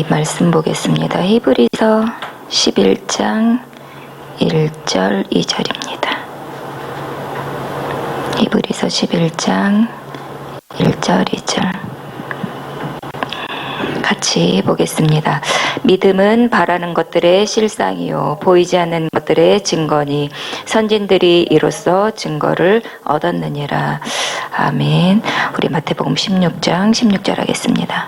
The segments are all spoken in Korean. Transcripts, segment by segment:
말씀 보겠습니다. 히브리서 11장 1절 2절입니다. 히브리서 11장 1절 2절 같이 보겠습니다. 믿음은 바라는 것들의 실상이요 보이지 않는 것들의 증거니 선진들이 이로써 증거를 얻었느니라. 아멘. 우리 마태복음 16장 16절 하겠습니다.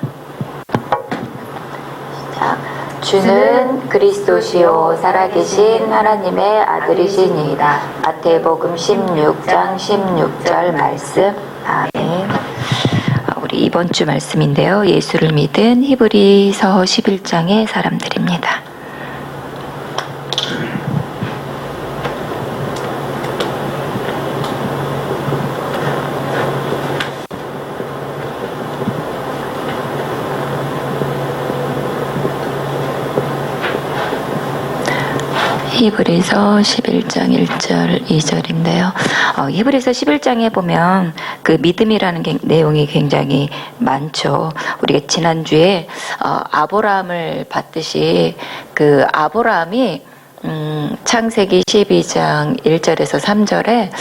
주는 그리스도시요 살아계신 하나님의 아들이시니이다. 마태복음 16장 16절 말씀. 아멘. 우리 이번 주 말씀인데요. 예수를 믿은 히브리서 11장의 사람들입니다. 히브리서 11장 1절 2절인데요. 히브리서 11장에 보면 그 믿음이라는 내용이 굉장히 많죠. 우리가 지난주에 아브라함을 봤듯이 그 아브라함이 창세기 12장 1절에서 3절에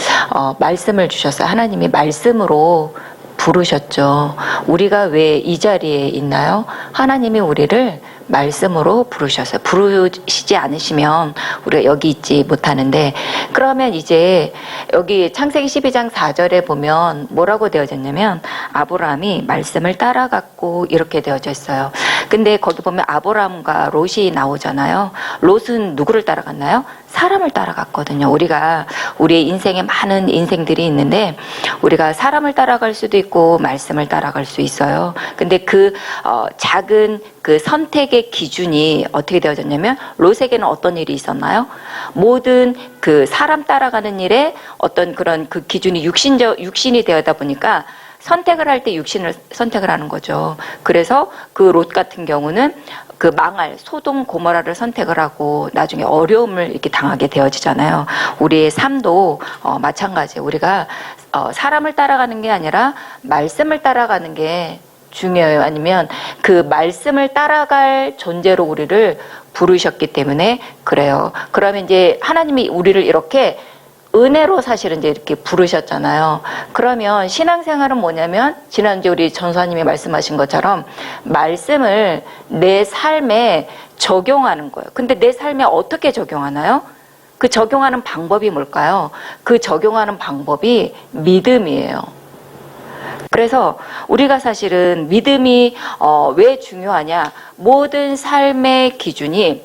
말씀을 주셨어요. 하나님이 말씀으로 부르셨죠. 우리가 왜 이 자리에 있나요? 하나님이 우리를 말씀으로 부르셨어요. 부르시지 않으시면 우리가 여기 있지 못하는데, 그러면 이제 여기 창세기 12장 4절에 보면 뭐라고 되어졌냐면 아브라함이 말씀을 따라갔고 이렇게 되어져 있어요. 근데 거기 보면 아브라함과 롯이 나오잖아요. 롯은 누구를 따라갔나요? 사람을 따라갔거든요. 우리가 우리의 인생에 많은 인생들이 있는데 우리가 사람을 따라갈 수도 있고 말씀을 따라갈 수 있어요. 근데 그 작은 그 선택의 기준이 어떻게 되어졌냐면 롯에게는 어떤 일이 있었나요? 모든 그 사람 따라가는 일에 어떤 그런 그 기준이 육신이 되어다 보니까 선택을 할 때 육신을 선택을 하는 거죠. 그래서 그 롯 같은 경우는 그 망할 소돔 고모라를 선택을 하고 나중에 어려움을 이렇게 당하게 되어지잖아요. 우리의 삶도 마찬가지예요. 우리가 사람을 따라가는 게 아니라 말씀을 따라가는 게 중요해요. 아니면 그 말씀을 따라갈 존재로 우리를 부르셨기 때문에 그래요. 그러면 이제 하나님이 우리를 이렇게 은혜로 사실은 이제 이렇게 부르셨잖아요. 그러면 신앙생활은 뭐냐면 지난주에 우리 전사님이 말씀하신 것처럼 말씀을 내 삶에 적용하는 거예요. 근데 내 삶에 어떻게 적용하나요? 그 적용하는 방법이 뭘까요? 그 적용하는 방법이 믿음이에요. 그래서 우리가 사실은 믿음이 왜 중요하냐? 모든 삶의 기준이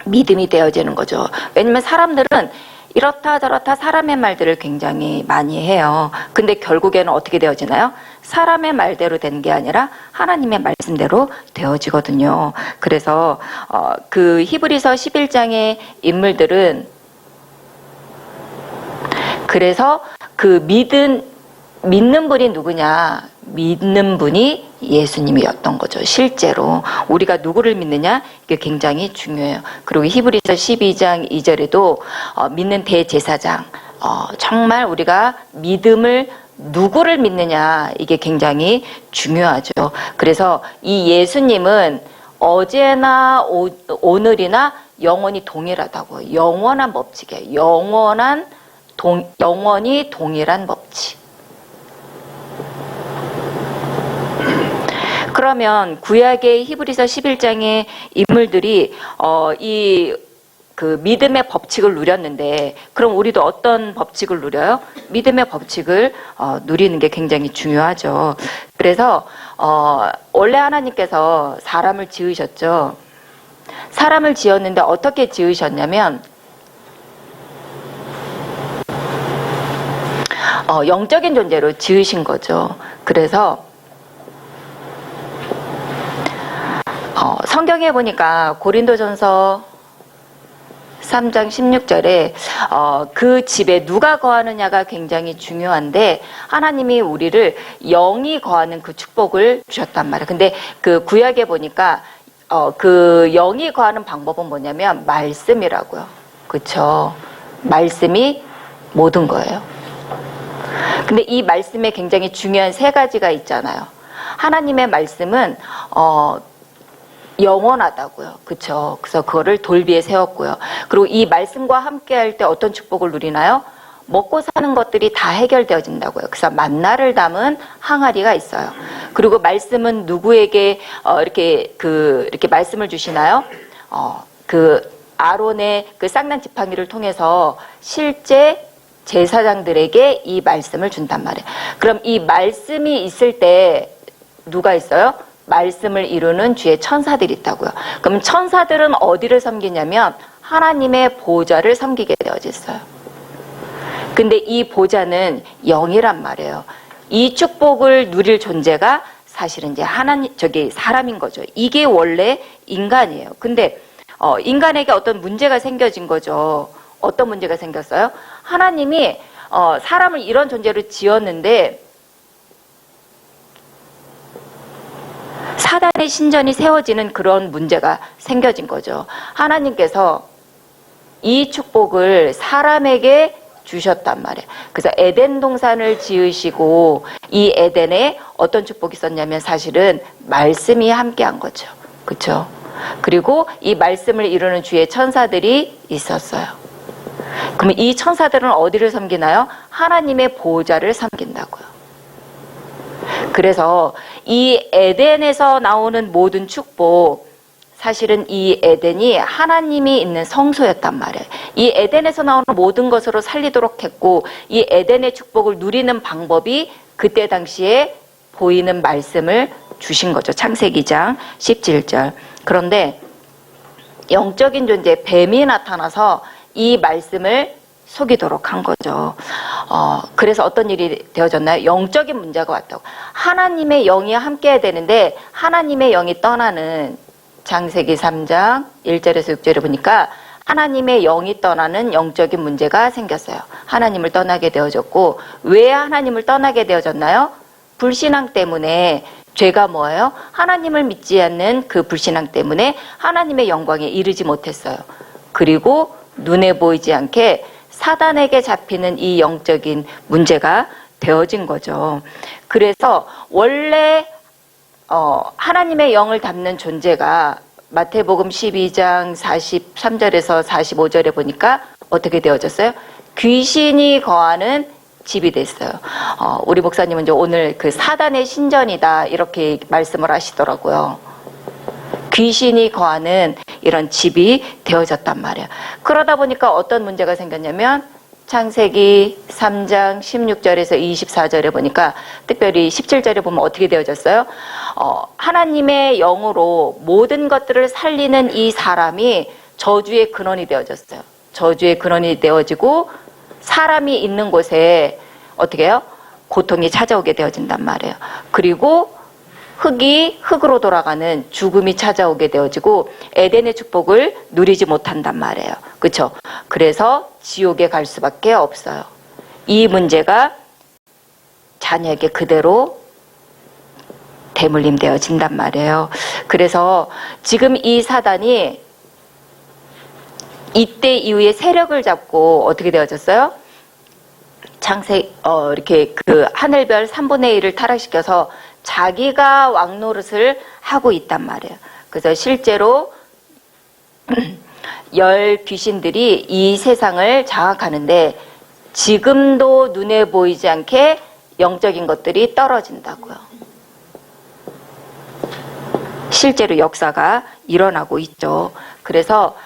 믿음이 되어지는 거죠. 왜냐면 사람들은 이렇다 저렇다 사람의 말들을 굉장히 많이 해요. 근데 결국에는 어떻게 되어지나요? 사람의 말대로 되는 게 아니라 하나님의 말씀대로 되어지거든요. 그래서 그 히브리서 11장의 인물들은 그래서 그 믿는 분이 누구냐? 믿는 분이 예수님이었던 거죠. 실제로 우리가 누구를 믿느냐? 이게 굉장히 중요해요. 그리고 히브리서 12장 2절에도 믿는 대제사장, 정말 우리가 믿음을 누구를 믿느냐, 이게 굉장히 중요하죠. 그래서 이 예수님은 어제나 오늘이나 영원히 동일하다고. 영원한 법칙이에요. 영원히 동일한 법칙. 그러면 구약의 히브리서 11장의 인물들이 이 그 믿음의 법칙을 누렸는데, 그럼 우리도 어떤 법칙을 누려요? 믿음의 법칙을 누리는 게 굉장히 중요하죠. 그래서 원래 하나님께서 사람을 지으셨죠. 사람을 지었는데 어떻게 지으셨냐면 영적인 존재로 지으신 거죠. 그래서 성경에 보니까 고린도전서 3장 16절에 그 집에 누가 거하느냐가 굉장히 중요한데 하나님이 우리를 영이 거하는 그 축복을 주셨단 말이에요. 근데 그 구약에 보니까 그 영이 거하는 방법은 뭐냐면 말씀이라고요. 그렇죠? 말씀이 모든 거예요. 근데 이 말씀에 굉장히 중요한 세 가지가 있잖아요. 하나님의 말씀은 영원하다고요. 그쵸? 그래서 그거를 돌비에 세웠고요. 그리고 이 말씀과 함께 할 때 어떤 축복을 누리나요? 먹고 사는 것들이 다 해결되어진다고요. 그래서 만나를 담은 항아리가 있어요. 그리고 말씀은 누구에게 이렇게 말씀을 주시나요? 그 아론의 그 쌍난 지팡이를 통해서 실제 제사장들에게 이 말씀을 준단 말이에요. 그럼 이 말씀이 있을 때 누가 있어요? 말씀을 이루는 주의 천사들이 있다고요. 그럼 천사들은 어디를 섬기냐면 하나님의 보좌를 섬기게 되어졌어요. 근데 이 보좌는 영이란 말이에요. 이 축복을 누릴 존재가 사실은 이제 사람인 거죠. 이게 원래 인간이에요. 근데 인간에게 어떤 문제가 생겨진 거죠. 어떤 문제가 생겼어요? 하나님이 사람을 이런 존재로 지었는데 사단의 신전이 세워지는 그런 문제가 생겨진 거죠. 하나님께서 이 축복을 사람에게 주셨단 말이에요. 그래서 에덴 동산을 지으시고 이 에덴에 어떤 축복이 있었냐면 사실은 말씀이 함께한 거죠. 그렇죠? 그리고 이 말씀을 이루는 주의 천사들이 있었어요. 그럼 이 천사들은 어디를 섬기나요? 하나님의 보좌를 섬긴다고요. 그래서 이 에덴에서 나오는 모든 축복, 사실은 이 에덴이 하나님이 있는 성소였단 말이에요. 이 에덴에서 나오는 모든 것으로 살리도록 했고 이 에덴의 축복을 누리는 방법이 그때 당시에 보이는 말씀을 주신 거죠. 창세기 2장 17절. 그런데 영적인 존재 뱀이 나타나서 이 말씀을 속이도록 한 거죠. 그래서 어떤 일이 되어졌나요? 영적인 문제가 왔다고. 하나님의 영이 함께해야 되는데 하나님의 영이 떠나는 창세기 3장 1절에서 6절에 보니까 하나님의 영이 떠나는 영적인 문제가 생겼어요. 하나님을 떠나게 되어졌고 왜 하나님을 떠나게 되어졌나요? 불신앙 때문에. 죄가 뭐예요? 하나님을 믿지 않는 그 불신앙 때문에 하나님의 영광에 이르지 못했어요. 그리고 눈에 보이지 않게 사단에게 잡히는 이 영적인 문제가 되어진 거죠. 그래서 원래 하나님의 영을 담는 존재가 마태복음 12장 43절에서 45절에 보니까 어떻게 되어졌어요? 귀신이 거하는 집이 됐어요. 우리 목사님은 이제 오늘 그 사단의 신전이다 이렇게 말씀을 하시더라고요. 귀신이 거하는 이런 집이 되어졌단 말이에요. 그러다 보니까 어떤 문제가 생겼냐면 창세기 3장 16절에서 24절에 보니까 특별히 17절에 보면 어떻게 되어졌어요? 하나님의 영으로 모든 것들을 살리는 이 사람이 저주의 근원이 되어졌어요. 저주의 근원이 되어지고 사람이 있는 곳에 어떻게 해요? 고통이 찾아오게 되어진단 말이에요. 그리고 흙이 흙으로 돌아가는 죽음이 찾아오게 되어지고 에덴의 축복을 누리지 못한단 말이에요. 그렇죠? 그래서 지옥에 갈 수밖에 없어요. 이 문제가 자녀에게 그대로 대물림 되어진단 말이에요. 그래서 지금 이 사단이 이때 이후에 세력을 잡고 어떻게 되어졌어요? 이렇게 그 하늘별 3분의 1을 타락시켜서 자기가 왕노릇을 하고 있단 말이에요. 그래서 실제로 열 귀신들이 이 세상을 장악하는데 지금도 눈에 보이지 않게 영적인 것들이 떨어진다고요. 실제로 역사가 일어나고 있죠. 그래서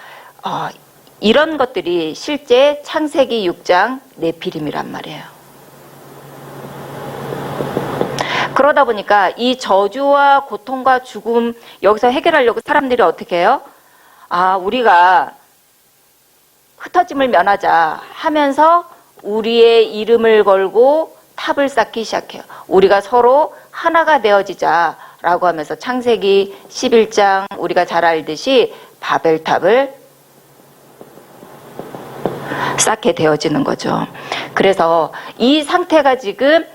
이런 것들이 실제 창세기 6장 네피림이란 말이에요. 그러다 보니까 이 저주와 고통과 죽음 여기서 해결하려고 사람들이 어떻게 해요? 우리가 흩어짐을 면하자 하면서 우리의 이름을 걸고 탑을 쌓기 시작해요. 우리가 서로 하나가 되어지자라고 하면서 창세기 11장 우리가 잘 알듯이 바벨탑을 쌓게 되어지는 거죠. 그래서 이 상태가 지금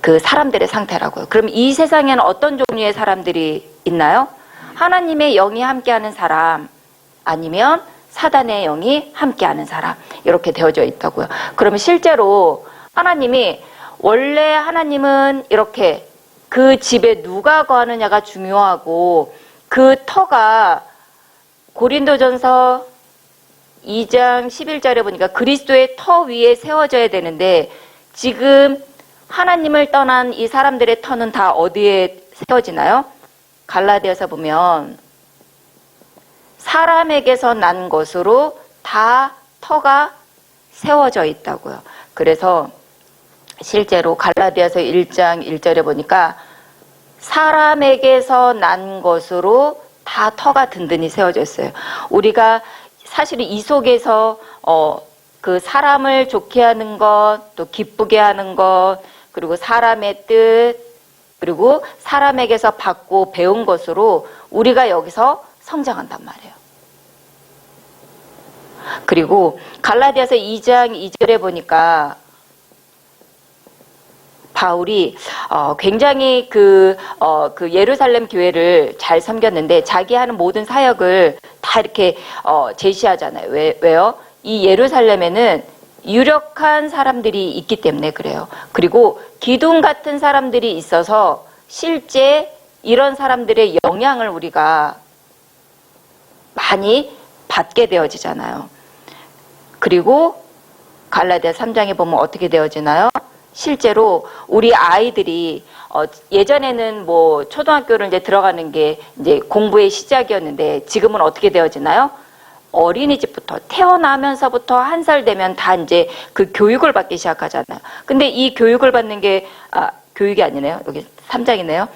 그 사람들의 상태라고요. 그럼 이 세상에는 어떤 종류의 사람들이 있나요? 하나님의 영이 함께하는 사람 아니면 사단의 영이 함께하는 사람 이렇게 되어져 있다고요. 그러면 실제로 하나님이 원래 하나님은 이렇게 그 집에 누가 거하느냐가 중요하고 그 터가 고린도전서 2장 11절에 보니까 그리스도의 터 위에 세워져야 되는데 지금 하나님을 떠난 이 사람들의 터는 다 어디에 세워지나요? 갈라디아서 보면 사람에게서 난 것으로 다 터가 세워져 있다고요. 그래서 실제로 갈라디아서 1장 1절에 보니까 사람에게서 난 것으로 다 터가 든든히 세워져 있어요. 우리가 사실은 이 속에서 그 사람을 좋게 하는 것, 또 기쁘게 하는 것, 그리고 사람의 뜻, 그리고 사람에게서 받고 배운 것으로 우리가 여기서 성장한단 말이에요. 그리고 갈라디아서 2장 2절에 보니까 바울이 굉장히 그 예루살렘 교회를 잘 섬겼는데 자기 하는 모든 사역을 다 이렇게 제시하잖아요. 왜요? 이 예루살렘에는 유력한 사람들이 있기 때문에 그래요. 그리고 기둥 같은 사람들이 있어서 실제 이런 사람들의 영향을 우리가 많이 받게 되어지잖아요. 그리고 갈라디아 3장에 보면 어떻게 되어지나요? 실제로 우리 아이들이 예전에는 뭐 초등학교를 이제 들어가는 게 이제 공부의 시작이었는데 지금은 어떻게 되어지나요? 어린이집부터 태어나면서부터 1살 되면 다 이제 그 교육을 받기 시작하잖아요. 근데 이 교육을 받는 게 교육이 아니네요. 여기 3장이네요.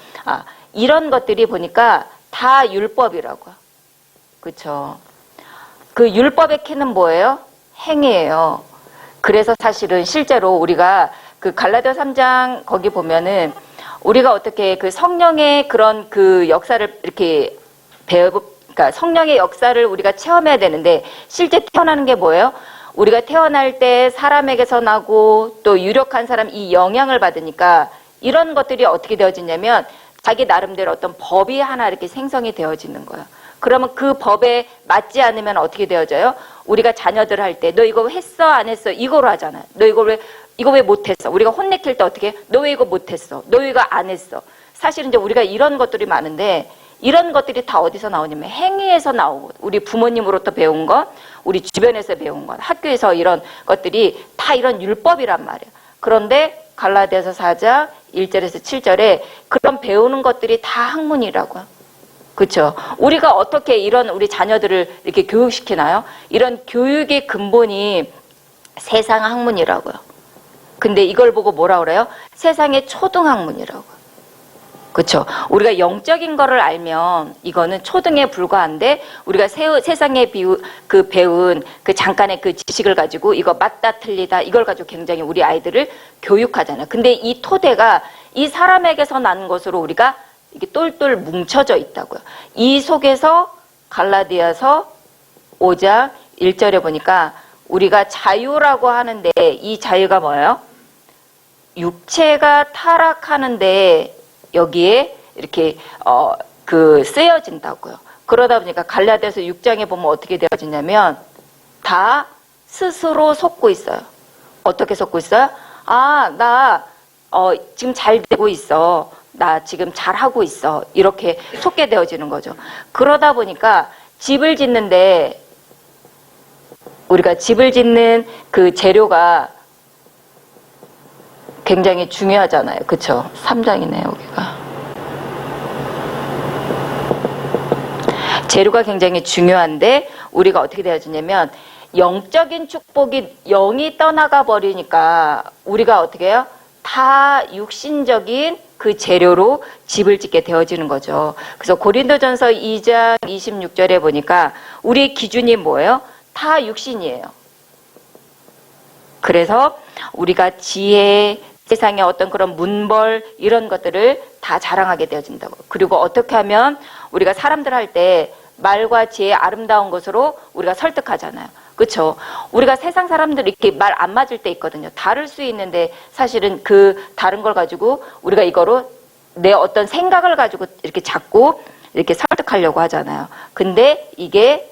이런 것들이 보니까 다 율법이라고요. 그렇죠? 그 율법의 키는 뭐예요? 행위예요. 그래서 사실은 실제로 우리가 그 갈라디아 3장 거기 보면은 우리가 어떻게 그 성령의 그런 그 역사를 이렇게 그러니까 성령의 역사를 우리가 체험해야 되는데 실제 태어나는 게 뭐예요? 우리가 태어날 때 사람에게서 나고 또 유력한 사람 이 영향을 받으니까 이런 것들이 어떻게 되어지냐면 자기 나름대로 어떤 법이 하나 이렇게 생성이 되어지는 거예요. 그러면 그 법에 맞지 않으면 어떻게 되어져요? 우리가 자녀들 할 때 너 이거 했어 안 했어 이거로 하잖아요. 너 이거 왜 못했어? 우리가 혼내킬 때 어떻게 너 왜 이거 못했어? 너 왜 이거 안 했어? 사실은 이제 우리가 이런 것들이 많은데 이런 것들이 다 어디서 나오냐면 행위에서 나오고 우리 부모님으로부터 배운 것, 우리 주변에서 배운 것, 학교에서 이런 것들이 다 이런 율법이란 말이에요. 그런데 갈라디아서 4장 1절에서 7절에 그런 배우는 것들이 다 학문이라고요. 그렇죠? 우리가 어떻게 이런 우리 자녀들을 이렇게 교육시키나요? 이런 교육의 근본이 세상 학문이라고요. 근데 이걸 보고 뭐라 그래요? 세상의 초등학문이라고요. 그렇죠? 우리가 영적인 거를 알면 이거는 초등에 불과한데 우리가 세상에 배운 그 잠깐의 그 지식을 가지고 이거 맞다 틀리다 이걸 가지고 굉장히 우리 아이들을 교육하잖아요. 근데 이 토대가 이 사람에게서 난 것으로 우리가 이게 똘똘 뭉쳐져 있다고요. 이 속에서 갈라디아서 5장 1절에 보니까 우리가 자유라고 하는데 이 자유가 뭐예요? 육체가 타락하는데 여기에 이렇게 쓰여진다고요. 그러다 보니까 갈라디아서 6장에 보면 어떻게 되어지냐면 다 스스로 속고 있어요. 어떻게 속고 있어요? 나 지금 잘 되고 있어. 나 지금 잘하고 있어. 이렇게 속게 되어지는 거죠. 그러다 보니까 집을 짓는데 우리가 집을 짓는 그 재료가 굉장히 중요하잖아요. 그쵸? 3장이네요, 여기가. 재료가 굉장히 중요한데 우리가 어떻게 되어지냐면 영적인 축복이 영이 떠나가 버리니까 우리가 어떻게 해요? 다 육신적인 그 재료로 집을 짓게 되어지는 거죠. 그래서 고린도전서 2장 26절에 보니까 우리의 기준이 뭐예요? 다 육신이에요. 그래서 우리가 지혜, 세상의 어떤 그런 문벌 이런 것들을 다 자랑하게 되어진다고. 그리고 어떻게 하면 우리가 사람들 할 때 말과 지혜 아름다운 것으로 우리가 설득하잖아요. 그렇죠? 우리가 세상 사람들 이렇게 말 안 맞을 때 있거든요. 다를 수 있는데 사실은 그 다른 걸 가지고 우리가 이거로 내 어떤 생각을 가지고 이렇게 자꾸 이렇게 설득하려고 하잖아요. 근데 이게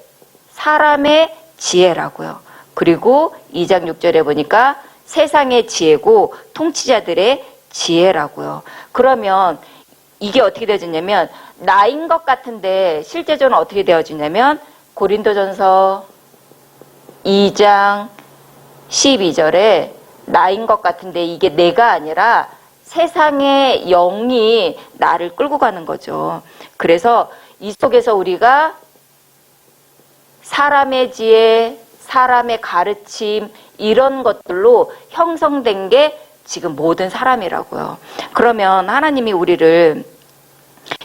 사람의 지혜라고요. 그리고 2장 6절에 보니까 세상의 지혜고 통치자들의 지혜라고요. 그러면 이게 어떻게 되어지냐면 나인 것 같은데 실제적으로 어떻게 되어지냐면 고린도전서 2장 12절에 나인 것 같은데 이게 내가 아니라 세상의 영이 나를 끌고 가는 거죠. 그래서 이 속에서 우리가 사람의 지혜, 사람의 가르침 이런 것들로 형성된 게 지금 모든 사람이라고요. 그러면 하나님이 우리를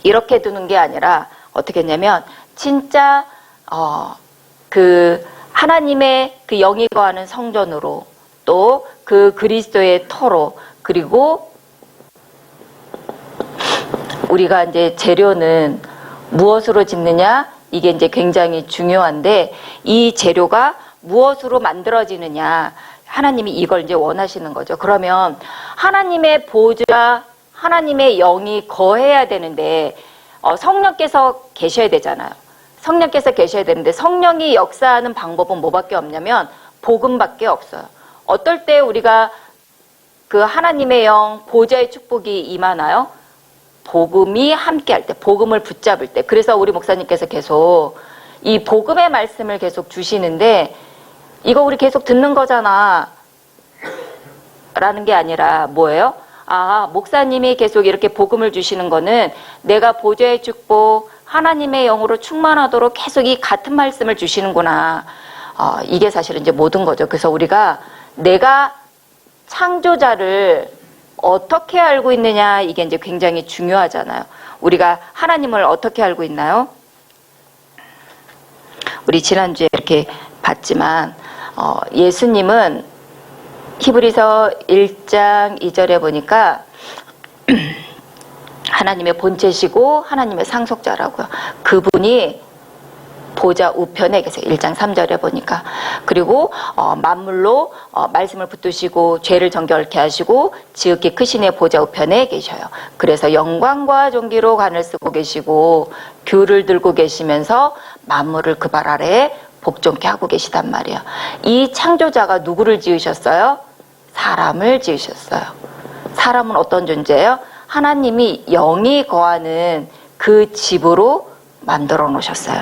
이렇게 두는 게 아니라 어떻게 했냐면 진짜 그 하나님의 그 영이 거하는 성전으로 또 그 그리스도의 터로 그리고 우리가 이제 재료는 무엇으로 짓느냐 이게 이제 굉장히 중요한데 이 재료가 무엇으로 만들어지느냐 하나님이 이걸 이제 원하시는 거죠. 그러면 하나님의 보좌, 하나님의 영이 거해야 되는데 성령께서 계셔야 되잖아요. 성령께서 계셔야 되는데 성령이 역사하는 방법은 뭐밖에 없냐면 복음밖에 없어요. 어떨 때 우리가 그 하나님의 영, 보좌의 축복이 임하나요? 복음이 함께할 때, 복음을 붙잡을 때. 그래서 우리 목사님께서 계속 이 복음의 말씀을 계속 주시는데 이거 우리 계속 듣는 거잖아 라는 게 아니라 뭐예요? 목사님이 계속 이렇게 복음을 주시는 거는 내가 보좌의 축복, 하나님의 영으로 충만하도록 계속 이 같은 말씀을 주시는구나. 이게 사실은 이제 모든 거죠. 그래서 우리가 내가 창조자를 어떻게 알고 있느냐 이게 이제 굉장히 중요하잖아요. 우리가 하나님을 어떻게 알고 있나요? 우리 지난주에 이렇게 봤지만 예수님은 히브리서 1장 2절에 보니까 하나님의 본체시고 하나님의 상속자라고요. 그분이 보좌 우편에 계세요. 1장 3절에 보니까. 그리고 만물로 말씀을 붙드시고 죄를 정결케 하시고 지극히 크신 의 보좌 우편에 계셔요. 그래서 영광과 존귀로 관을 쓰고 계시고 귤을 들고 계시면서 만물을 그 발 아래에 복종케 하고 계시단 말이에요. 이 창조자가 누구를 지으셨어요? 사람을 지으셨어요. 사람은 어떤 존재예요? 하나님이 영이 거하는 그 집으로 만들어 놓으셨어요.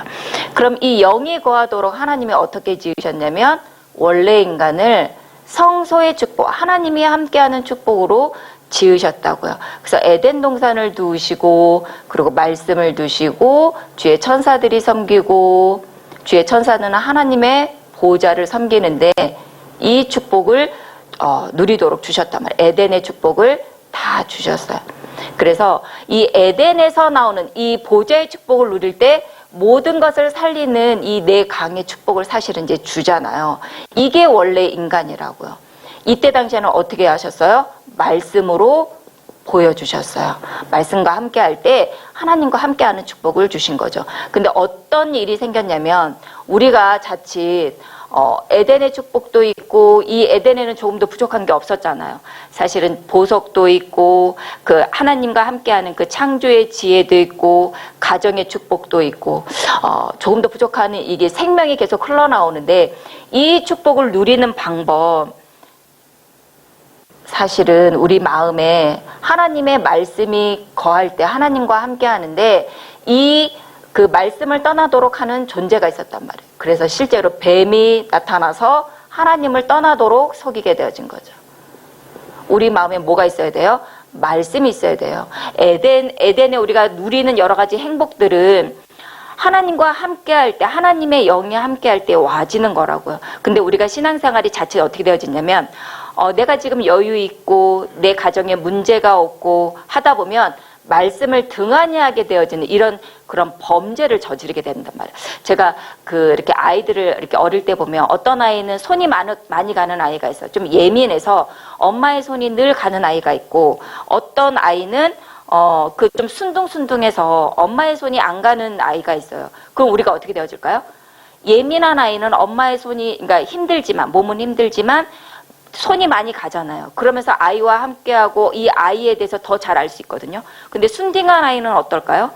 그럼 이 영이 거하도록 하나님이 어떻게 지으셨냐면 원래 인간을 성소의 축복, 하나님이 함께하는 축복으로 지으셨다고요. 그래서 에덴 동산을 두시고 그리고 말씀을 두시고 주의 천사들이 섬기고 주의 천사는 하나님의 보좌를 섬기는데 이 축복을 누리도록 주셨단 말이에요. 에덴의 축복을 다 주셨어요. 그래서 이 에덴에서 나오는 이 보좌의 축복을 누릴 때 모든 것을 살리는 이 네 강의 축복을 사실은 이제 주잖아요. 이게 원래 인간이라고요. 이때 당시에는 어떻게 하셨어요? 말씀으로 보여주셨어요. 말씀과 함께 할 때 하나님과 함께 하는 축복을 주신 거죠. 근데 어떤 일이 생겼냐면 우리가 자칫 에덴의 축복도 있고 이 에덴에는 조금 더 부족한 게 없었잖아요. 사실은 보석도 있고 그 하나님과 함께하는 그 창조의 지혜도 있고 가정의 축복도 있고 조금 더 부족한 이게 생명이 계속 흘러나오는데 이 축복을 누리는 방법 사실은 우리 마음에 하나님의 말씀이 거할 때 하나님과 함께하는데 그 말씀을 떠나도록 하는 존재가 있었단 말이에요. 그래서 실제로 뱀이 나타나서 하나님을 떠나도록 속이게 되어진 거죠. 우리 마음에 뭐가 있어야 돼요? 말씀이 있어야 돼요. 에덴에 우리가 누리는 여러 가지 행복들은 하나님과 함께 할 때, 하나님의 영이 함께 할 때 와지는 거라고요. 근데 우리가 신앙생활이 자칫 어떻게 되어지냐면 내가 지금 여유 있고 내 가정에 문제가 없고 하다 보면 말씀을 등한히 하게 되어지는 이런 그런 범죄를 저지르게 된단 말이에요. 제가 이렇게 아이들을 이렇게 어릴 때 보면 어떤 아이는 손이 많이 가는 아이가 있어요. 좀 예민해서 엄마의 손이 늘 가는 아이가 있고 어떤 아이는 좀 순둥순둥해서 엄마의 손이 안 가는 아이가 있어요. 그럼 우리가 어떻게 되어질까요? 예민한 아이는 엄마의 손이, 그러니까 몸은 힘들지만 손이 많이 가잖아요. 그러면서 아이와 함께하고 이 아이에 대해서 더 잘 알 수 있거든요. 근데 순딩한 아이는 어떨까요?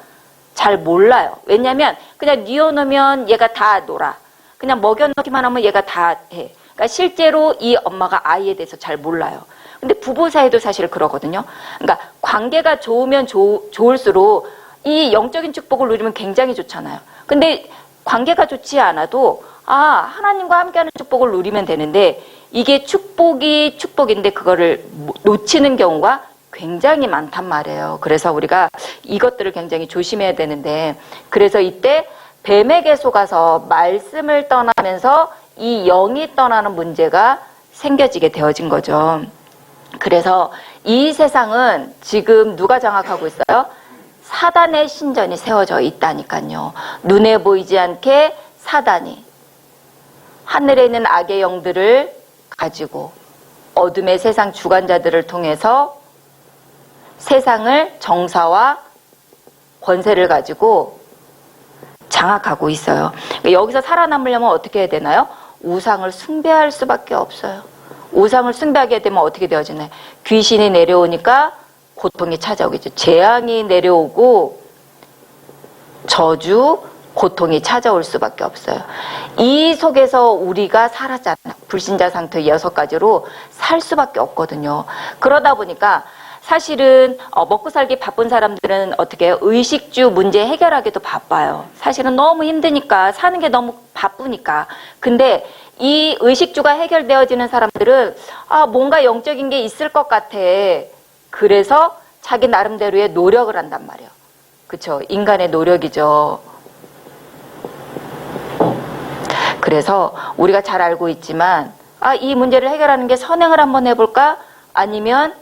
잘 몰라요. 왜냐면 그냥 뉘어놓으면 얘가 다 놀아. 그냥 먹여놓기만 하면 얘가 다 해. 그러니까 실제로 이 엄마가 아이에 대해서 잘 몰라요. 근데 부부 사이도 사실 그러거든요. 그러니까 관계가 좋으면 좋을수록 이 영적인 축복을 누리면 굉장히 좋잖아요. 근데 관계가 좋지 않아도 하나님과 함께하는 축복을 누리면 되는데 이게 축복인데 그거를 놓치는 경우가 굉장히 많단 말이에요. 그래서 우리가 이것들을 굉장히 조심해야 되는데, 그래서 이때 뱀에게 속아서 말씀을 떠나면서 이 영이 떠나는 문제가 생겨지게 되어진 거죠. 그래서 이 세상은 지금 누가 장악하고 있어요? 사단의 신전이 세워져 있다니까요. 눈에 보이지 않게 사단이 하늘에 있는 악의 영들을 가지고 어둠의 세상 주관자들을 통해서 세상을 정사와 권세를 가지고 장악하고 있어요. 여기서 살아남으려면 어떻게 해야 되나요? 우상을 숭배할 수밖에 없어요. 우상을 숭배하게 되면 어떻게 되어지나요? 귀신이 내려오니까 고통이 찾아오겠죠. 재앙이 내려오고 저주, 고통이 찾아올 수밖에 없어요. 이 속에서 우리가 살았잖아요. 불신자 상태 6가지로 살 수밖에 없거든요. 그러다 보니까 사실은 먹고 살기 바쁜 사람들은 어떻게 해요? 의식주 문제 해결하기도 바빠요. 사실은 너무 힘드니까, 사는 게 너무 바쁘니까. 근데 이 의식주가 해결되어지는 사람들은 뭔가 영적인 게 있을 것 같아. 그래서 자기 나름대로의 노력을 한단 말이에요. 그렇죠? 인간의 노력이죠. 그래서 우리가 잘 알고 있지만 이 문제를 해결하는 게 선행을 한번 해볼까? 아니면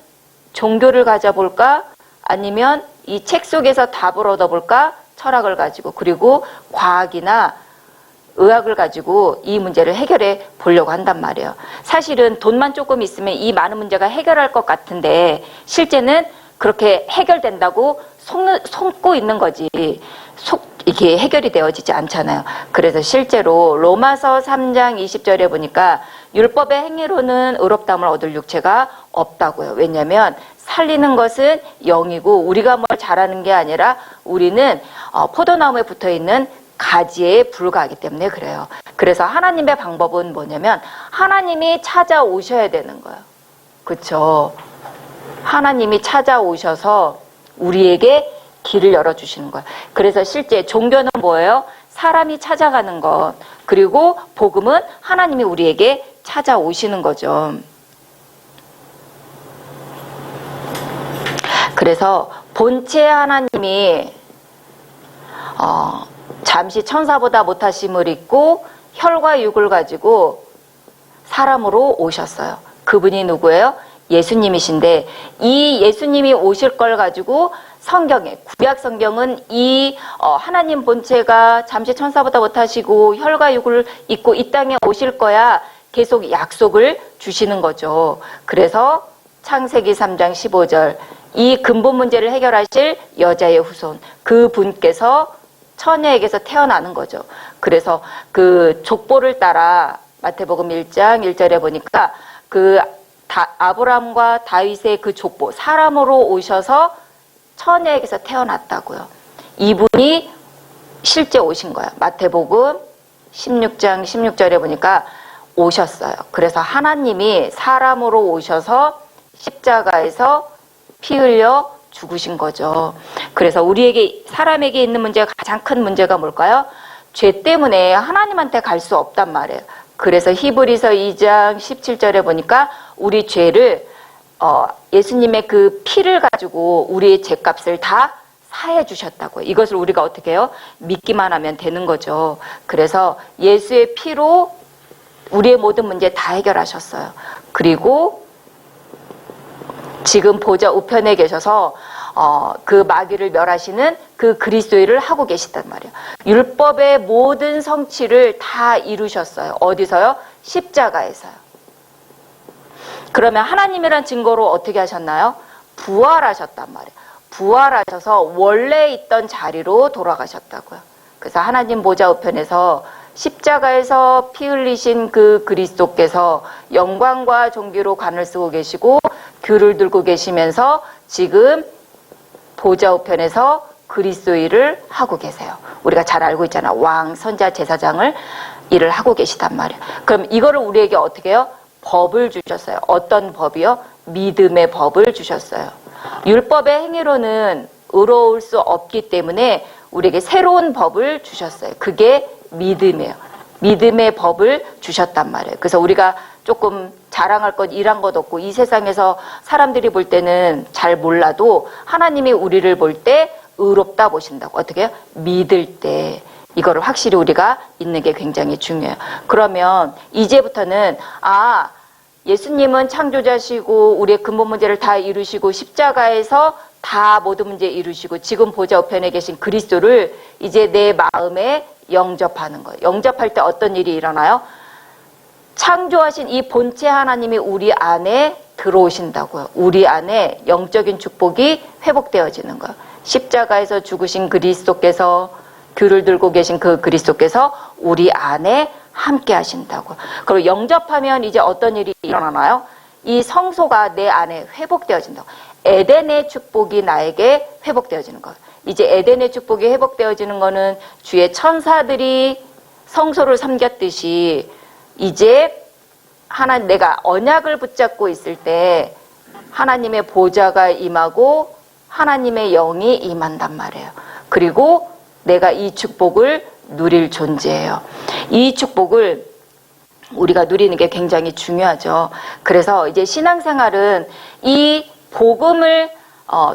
종교를 가져볼까? 아니면 이 책 속에서 답을 얻어볼까? 철학을 가지고, 그리고 과학이나 의학을 가지고 이 문제를 해결해 보려고 한단 말이에요. 사실은 돈만 조금 있으면 이 많은 문제가 해결할 것 같은데 실제는 그렇게 해결된다고 속고 있는 거지 이게 해결이 되어지지 않잖아요. 그래서 실제로 로마서 3장 20절에 보니까 율법의 행위로는 의롭다함을 얻을 육체가 없다고요. 왜냐하면 살리는 것은 영이고 우리가 뭘 잘하는 게 아니라 우리는 포도나무에 붙어있는 가지에 불과하기 때문에 그래요. 그래서 하나님의 방법은 뭐냐면 하나님이 찾아오셔야 되는 거예요. 그렇죠? 하나님이 찾아오셔서 우리에게 길을 열어주시는 거예요. 그래서 실제 종교는 뭐예요? 사람이 찾아가는 것. 그리고 복음은 하나님이 우리에게 찾아오시는 거죠. 그래서 본체 하나님이 잠시 천사보다 못하심을 입고 혈과 육을 가지고 사람으로 오셨어요. 그분이 누구예요? 예수님이신데 이 예수님이 오실 걸 가지고 성경에, 구약 성경은 이 하나님 본체가 잠시 천사보다 못하시고 혈과 육을 입고 이 땅에 오실 거야 계속 약속을 주시는 거죠. 그래서 창세기 3장 15절 이 근본 문제를 해결하실 여자의 후손, 그 분께서 처녀에게서 태어나는 거죠. 그래서 그 족보를 따라 마태복음 1장 1절에 보니까 아브라함과 다윗의 그 족보, 사람으로 오셔서 처녀에게서 태어났다고요. 이분이 실제 오신 거예요. 마태복음 16장 16절에 보니까 오셨어요. 그래서 하나님이 사람으로 오셔서 십자가에서 피 흘려 죽으신 거죠. 그래서 우리에게, 사람에게 있는 문제가 가장 큰 문제가 뭘까요? 죄 때문에 하나님한테 갈 수 없단 말이에요. 그래서 히브리서 2장 17절에 보니까 우리 죄를 예수님의 그 피를 가지고 우리의 죄값을 다 사해 주셨다고요. 이것을 우리가 어떻게 해요? 믿기만 하면 되는 거죠. 그래서 예수의 피로 우리의 모든 문제 다 해결하셨어요. 그리고 지금 보좌 우편에 계셔서 그 마귀를 멸하시는 그 그리스도 일을 하고 계시단 말이에요. 율법의 모든 성취를 다 이루셨어요. 어디서요? 십자가에서요. 그러면 하나님이란 증거로 어떻게 하셨나요? 부활하셨단 말이에요. 부활하셔서 원래 있던 자리로 돌아가셨다고요. 그래서 하나님 보좌 우편에서 십자가에서 피 흘리신 그 그리스도께서 영광과 존귀로 관을 쓰고 계시고 귤을 들고 계시면서 지금 보좌 우편에서 그리스도 일을 하고 계세요. 우리가 잘 알고 있잖아. 왕, 선자, 제사장을 일을 하고 계시단 말이에요. 그럼 이거를 우리에게 어떻게 해요? 법을 주셨어요. 어떤 법이요? 믿음의 법을 주셨어요. 율법의 행위로는 의로울 수 없기 때문에 우리에게 새로운 법을 주셨어요. 그게 믿음이에요. 믿음의 법을 주셨단 말이에요. 그래서 우리가 조금 자랑할 것, 일한 것 없고 이 세상에서 사람들이 볼 때는 잘 몰라도 하나님이 우리를 볼 때 의롭다 보신다고. 어떻게 해요? 믿을 때. 이거를 확실히 우리가 있는 게 굉장히 중요해요. 그러면 이제부터는 예수님은 창조자시고 우리의 근본 문제를 다 이루시고 십자가에서 다 모든 문제 이루시고 지금 보좌 우편에 계신 그리스도를 이제 내 마음에 영접하는 거예요. 영접할 때 어떤 일이 일어나요? 창조하신 이 본체 하나님이 우리 안에 들어오신다고요. 우리 안에 영적인 축복이 회복되어지는 거예요. 십자가에서 죽으신 그리스도께서 귤을 들고 계신 그 그리스도께서 우리 안에 함께 하신다고. 그리고 영접하면 이제 어떤 일이 일어나나요? 이 성소가 내 안에 회복되어진다고. 에덴의 축복이 나에게 회복되어지는 거예요. 이제 에덴의 축복이 회복되어지는 거는 주의 천사들이 성소를 섬겼듯이 이제 내가 언약을 붙잡고 있을 때 하나님의 보좌가 임하고 하나님의 영이 임한단 말이에요. 그리고 내가 이 축복을 누릴 존재예요. 이 축복을 우리가 누리는 게 굉장히 중요하죠. 그래서 이제 신앙생활은 이 복음을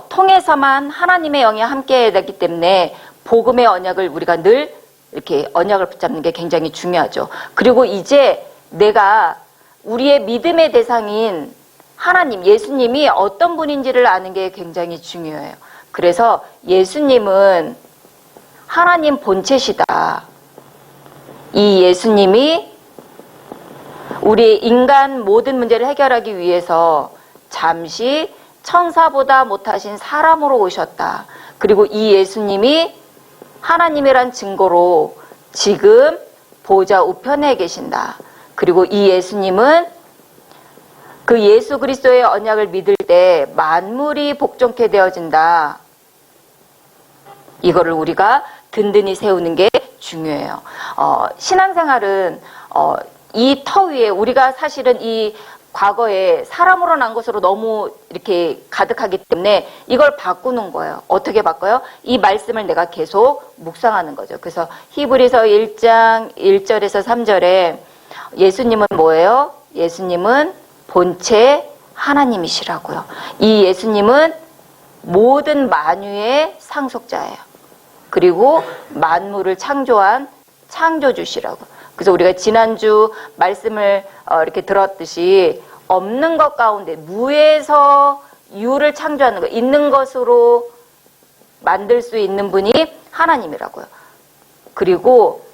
통해서만 하나님의 영이 함께 되기 때문에 복음의 언약을 우리가 늘 이렇게 언약을 붙잡는 게 굉장히 중요하죠. 그리고 이제 내가 우리의 믿음의 대상인 하나님, 예수님이 어떤 분인지를 아는 게 굉장히 중요해요. 그래서 예수님은 하나님 본체시다. 이 예수님이 우리 인간 모든 문제를 해결하기 위해서 잠시 천사보다 못하신 사람으로 오셨다. 그리고 이 예수님이 하나님이란 증거로 지금 보좌 우편에 계신다. 그리고 이 예수님은 그 예수 그리스도의 언약을 믿을 때 만물이 복종케 되어진다. 이거를 우리가 든든히 세우는 게 중요해요. 신앙생활은 이 터 위에 우리가 사실은 이 과거에 사람으로 난 것으로 너무 이렇게 가득하기 때문에 이걸 바꾸는 거예요. 어떻게 바꿔요? 이 말씀을 내가 계속 묵상하는 거죠. 그래서 히브리서 1장 1절에서 3절에 예수님은 뭐예요? 예수님은 본체 하나님이시라고요. 이 예수님은 모든 만유의 상속자예요. 그리고 만물을 창조한 창조주시라고. 그래서 우리가 지난주 말씀을 이렇게 들었듯이 없는 것 가운데 무에서 유를 창조하는 거, 있는 것으로 만들 수 있는 분이 하나님이라고요. 그리고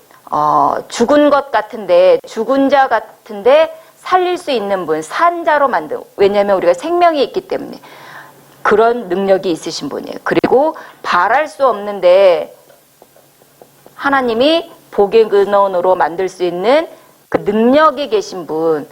죽은 것 같은데, 죽은 자 같은데 살릴 수 있는 분, 산자로 만든. 왜냐하면 우리가 생명이 있기 때문에 그런 능력이 있으신 분이에요. 그리고 바랄 수 없는데 하나님이 복의 근원으로 만들 수 있는 그 능력이 계신 분,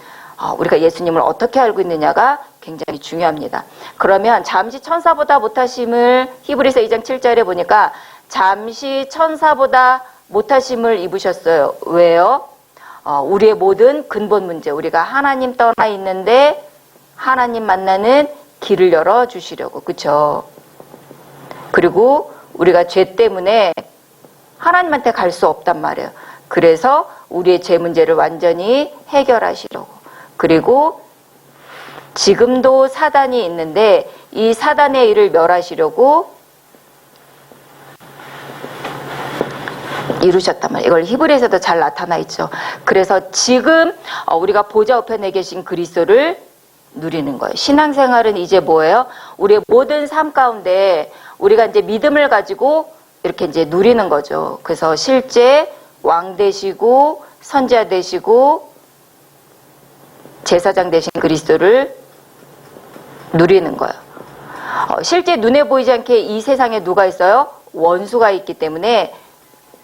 우리가 예수님을 어떻게 알고 있느냐가 굉장히 중요합니다. 그러면 잠시 천사보다 못하심을 히브리서 2장 7절에 보니까 잠시 천사보다 못하심을 입으셨어요. 왜요? 우리의 모든 근본 문제, 우리가 하나님 떠나 있는데 하나님 만나는 길을 열어주시려고. 그쵸? 그리고 우리가 죄 때문에 하나님한테 갈 수 없단 말이에요. 그래서 우리의 죄 문제를 완전히 해결하시려고. 그리고 지금도 사단이 있는데 이 사단의 일을 멸하시려고 이루셨단 말이에요. 이걸 히브리서도 잘 나타나 있죠. 그래서 지금 우리가 보좌 우편에 계신 그리스도를 누리는 거예요. 신앙생활은 이제 뭐예요? 우리의 모든 삶 가운데 우리가 이제 믿음을 가지고 이렇게 이제 누리는 거죠. 그래서 실제 왕 되시고 선지자 되시고 제사장 되신 그리스도를 누리는 거예요. 실제 눈에 보이지 않게 이 세상에 누가 있어요? 원수가 있기 때문에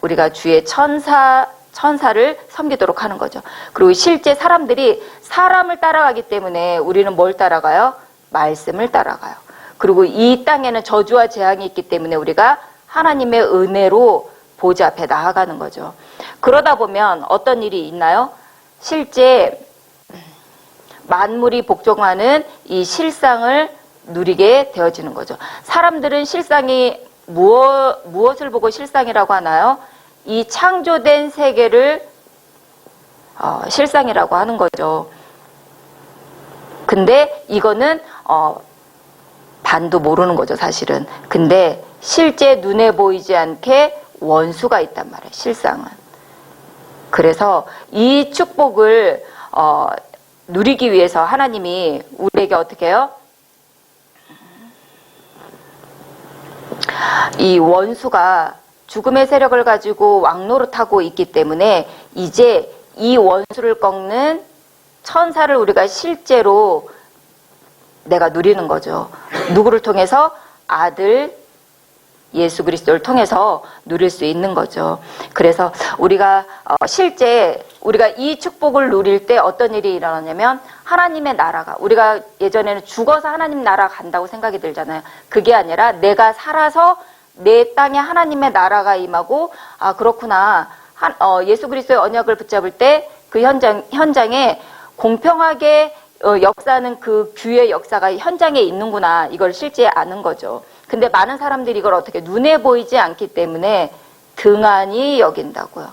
우리가 주의 천사를 섬기도록 하는 거죠. 그리고 실제 사람들이 사람을 따라가기 때문에 우리는 뭘 따라가요? 말씀을 따라가요. 그리고 이 땅에는 저주와 재앙이 있기 때문에 우리가 하나님의 은혜로 보좌 앞에 나아가는 거죠. 그러다 보면 어떤 일이 있나요? 실제 만물이 복종하는 이 실상을 누리게 되어지는 거죠. 사람들은 실상이 무엇을 보고 실상이라고 하나요? 이 창조된 세계를 실상이라고 하는 거죠. 근데 이거는 반도 모르는 거죠, 사실은. 근데 실제 눈에 보이지 않게 원수가 있단 말이에요, 실상은. 그래서 이 축복을 누리기 위해서 하나님이 우리에게 어떻게 해요? 이 원수가 죽음의 세력을 가지고 왕노릇하고 있기 때문에 이제 이 원수를 꺾는 천사를 우리가 실제로 내가 누리는 거죠. 누구를 통해서? 아들 예수 그리스도를 통해서 누릴 수 있는 거죠. 그래서 우리가 실제 우리가 이 축복을 누릴 때 어떤 일이 일어나냐면 하나님의 나라가, 우리가 예전에는 죽어서 하나님 나라 간다고 생각이 들잖아요. 그게 아니라 내가 살아서 내 땅에 하나님의 나라가 임하고, 아 그렇구나, 예수 그리스도의 언약을 붙잡을 때 그 현장에 공평하게 역사하는 그 규의 역사가 현장에 있는구나, 이걸 실제 아는 거죠. 근데 많은 사람들이 이걸 어떻게 눈에 보이지 않기 때문에 등한히 여긴다고요.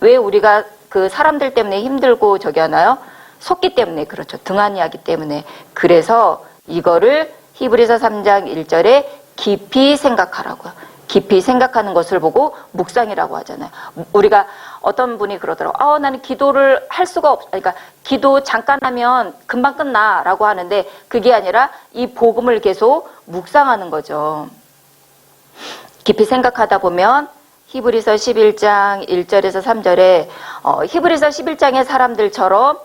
왜 우리가 그 사람들 때문에 힘들고 저기 하나요? 속기 때문에, 그렇죠. 등한히 하기 때문에. 그래서 이거를 히브리서 3장 1절에 깊이 생각하라고요. 깊이 생각하는 것을 보고 묵상이라고 하잖아요. 우리가 어떤 분이 그러더라고요. 나는 기도를 할 수가 그러니까 기도 잠깐 하면 금방 끝나라고 하는데 그게 아니라 이 복음을 계속 묵상하는 거죠. 깊이 생각하다 보면 히브리서 11장 1절에서 3절에 히브리서 11장의 사람들처럼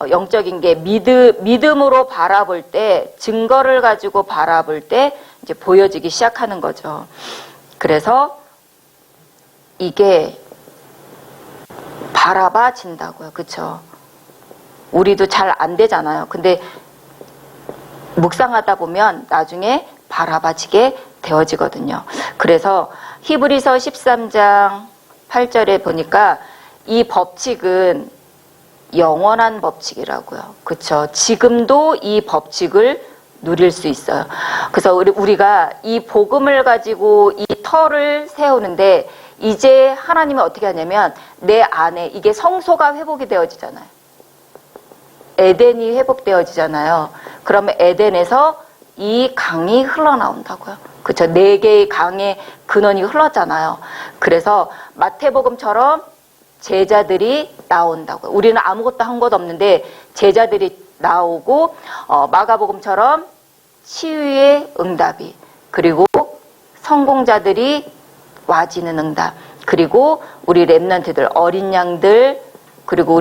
영적인 게 믿음으로 바라볼 때, 증거를 가지고 바라볼 때 이제 보여지기 시작하는 거죠. 그래서 이게 바라봐진다고요. 그쵸? 우리도 잘 안 되잖아요. 근데 묵상하다 보면 나중에 바라봐지게 되어지거든요. 그래서 히브리서 13장 8절에 보니까 이 법칙은 영원한 법칙이라고요. 그쵸? 지금도 이 법칙을 누릴 수 있어요. 그래서 우리가 이 복음을 가지고 이 터를 세우는데 이제 하나님이 어떻게 하냐면 내 안에 이게 성소가 회복이 되어지잖아요. 에덴이 회복되어지잖아요. 그러면 에덴에서 이 강이 흘러나온다고요. 그렇죠? 4개의 강의 근원이 흘렀잖아요. 그래서 마태복음처럼 제자들이 나온다고요. 우리는 아무것도 한 것 없는데 제자들이 나오고, 마가복음처럼 치유의 응답이, 그리고 성공자들이 와지는 응답, 그리고 우리 렘넌트들, 어린 양들, 그리고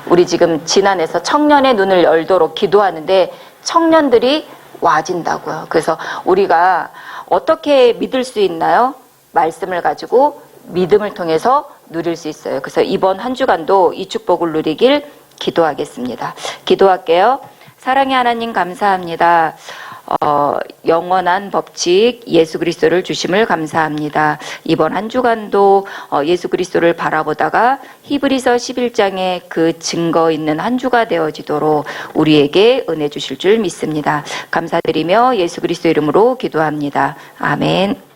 우리 지금 지난해서 청년의 눈을 열도록 기도하는데 청년들이 와진다고요. 그래서 우리가 어떻게 믿을 수 있나요? 말씀을 가지고 믿음을 통해서 누릴 수 있어요. 그래서 이번 한 주간도 이 축복을 누리길 기도하겠습니다. 기도할게요. 사랑의 하나님 감사합니다. 영원한 법칙 예수 그리스도를 주심을 감사합니다. 이번 한 주간도 예수 그리스도를 바라보다가 히브리서 11장의 그 증거 있는 한 주가 되어지도록 우리에게 은혜 주실 줄 믿습니다. 감사드리며 예수 그리스도 이름으로 기도합니다. 아멘.